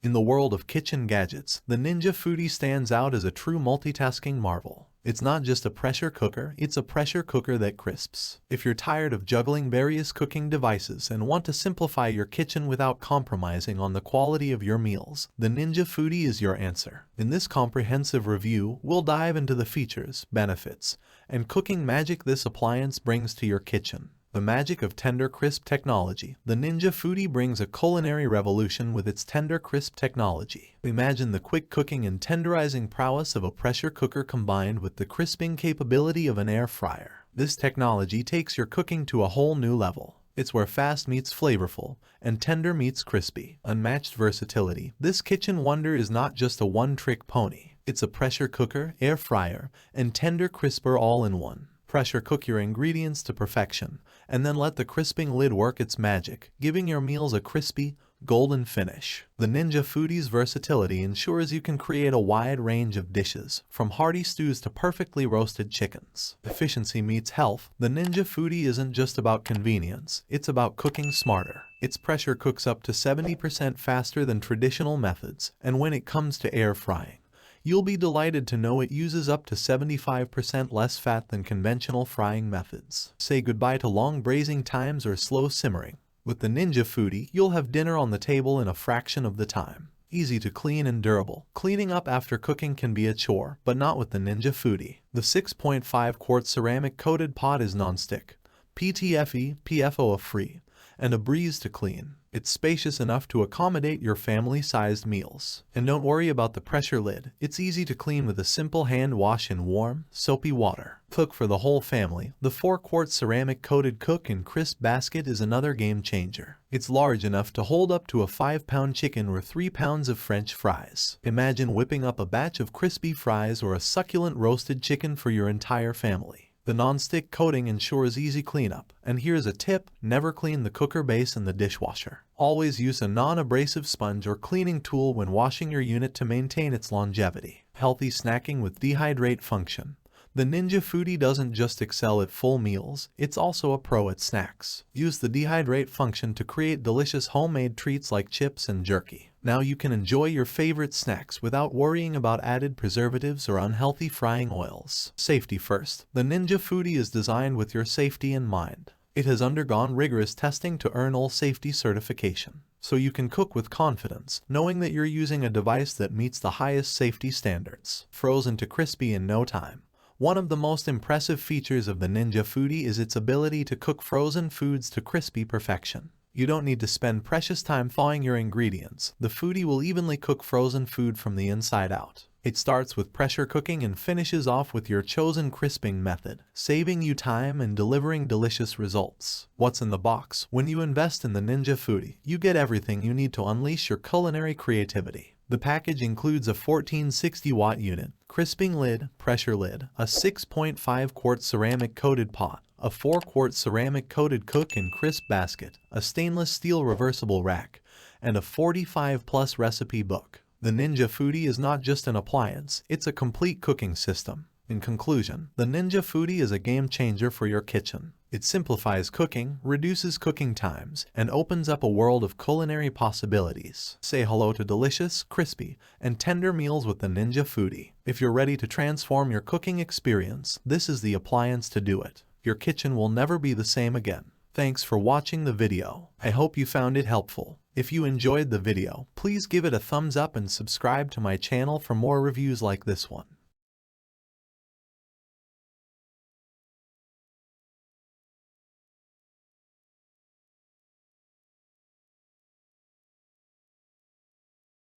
In the world of kitchen gadgets, the Ninja Foodi stands out as a true multitasking marvel. It's not just a pressure cooker, it's a pressure cooker that crisps. If you're tired of juggling various cooking devices and want to simplify your kitchen without compromising on the quality of your meals, the Ninja Foodi is your answer. In this comprehensive review, we'll dive into the features, benefits, and cooking magic this appliance brings to your kitchen. The magic of tender crisp technology. The Ninja Foodi brings a culinary revolution with its tender crisp technology. Imagine the quick cooking and tenderizing prowess of a pressure cooker combined with the crisping capability of an air fryer. This technology takes your cooking to a whole new level. It's where fast meets flavorful and tender meets crispy. Unmatched versatility. This kitchen wonder is not just a one-trick pony. It's a pressure cooker, air fryer, and tender crisper all in one. Pressure cook your ingredients to perfection, and then let the crisping lid work its magic, giving your meals a crispy, golden finish. The Ninja Foodi's versatility ensures you can create a wide range of dishes, from hearty stews to perfectly roasted chickens. Efficiency meets health. The Ninja Foodi isn't just about convenience, it's about cooking smarter. Its pressure cooks up to 70% faster than traditional methods, and when it comes to air frying, you'll be delighted to know it uses up to 75% less fat than conventional frying methods. Say goodbye to long braising times or slow simmering. With the Ninja Foodi, you'll have dinner on the table in a fraction of the time. Easy to clean and durable. Cleaning up after cooking can be a chore, but not with the Ninja Foodi. The 6.5 quart ceramic coated pot is non-stick, PTFE, PFOA-free, and a breeze to clean. It's spacious enough to accommodate your family-sized meals. And don't worry about the pressure lid. It's easy to clean with a simple hand wash in warm, soapy water. Cook for the whole family. The 4-quart ceramic coated cook and crisp basket is another game changer. It's large enough to hold up to a 5-pound chicken or 3 pounds of French fries. Imagine whipping up a batch of crispy fries or a succulent roasted chicken for your entire family. The non-stick coating ensures easy cleanup. And here's a tip: never clean the cooker base in the dishwasher. Always use a non-abrasive sponge or cleaning tool when washing your unit to maintain its longevity. Healthy snacking with Dehydrate function. The Ninja Foodi doesn't just excel at full meals, it's also a pro at snacks. Use the Dehydrate function to create delicious homemade treats like chips and jerky. Now you can enjoy your favorite snacks without worrying about added preservatives or unhealthy frying oils. Safety first. The Ninja Foodi is designed with your safety in mind. It has undergone rigorous testing to earn all safety certification, so you can cook with confidence, knowing that you're using a device that meets the highest safety standards. Frozen to crispy in no time. One of the most impressive features of the Ninja Foodi is its ability to cook frozen foods to crispy perfection. You don't need to spend precious time thawing your ingredients. The Foodi will evenly cook frozen food from the inside out. It starts with pressure cooking and finishes off with your chosen crisping method, saving you time and delivering delicious results. What's in the box? When you invest in the Ninja Foodi, you get everything you need to unleash your culinary creativity. The package includes a 1460-watt unit, crisping lid, pressure lid, a 6.5 quart ceramic coated pot, a 4-quart ceramic coated cook and crisp basket, a stainless steel reversible rack, and a 45+ recipe book. The Ninja Foodi is not just an appliance, it's a complete cooking system. In conclusion, the Ninja Foodi is a game changer for your kitchen. It simplifies cooking, reduces cooking times, and opens up a world of culinary possibilities. Say hello to delicious, crispy, and tender meals with the Ninja Foodi. If you're ready to transform your cooking experience, this is the appliance to do it. Your kitchen will never be the same again. Thanks for watching the video. I hope you found it helpful. If you enjoyed the video, please give it a thumbs up and subscribe to my channel for more reviews like this one.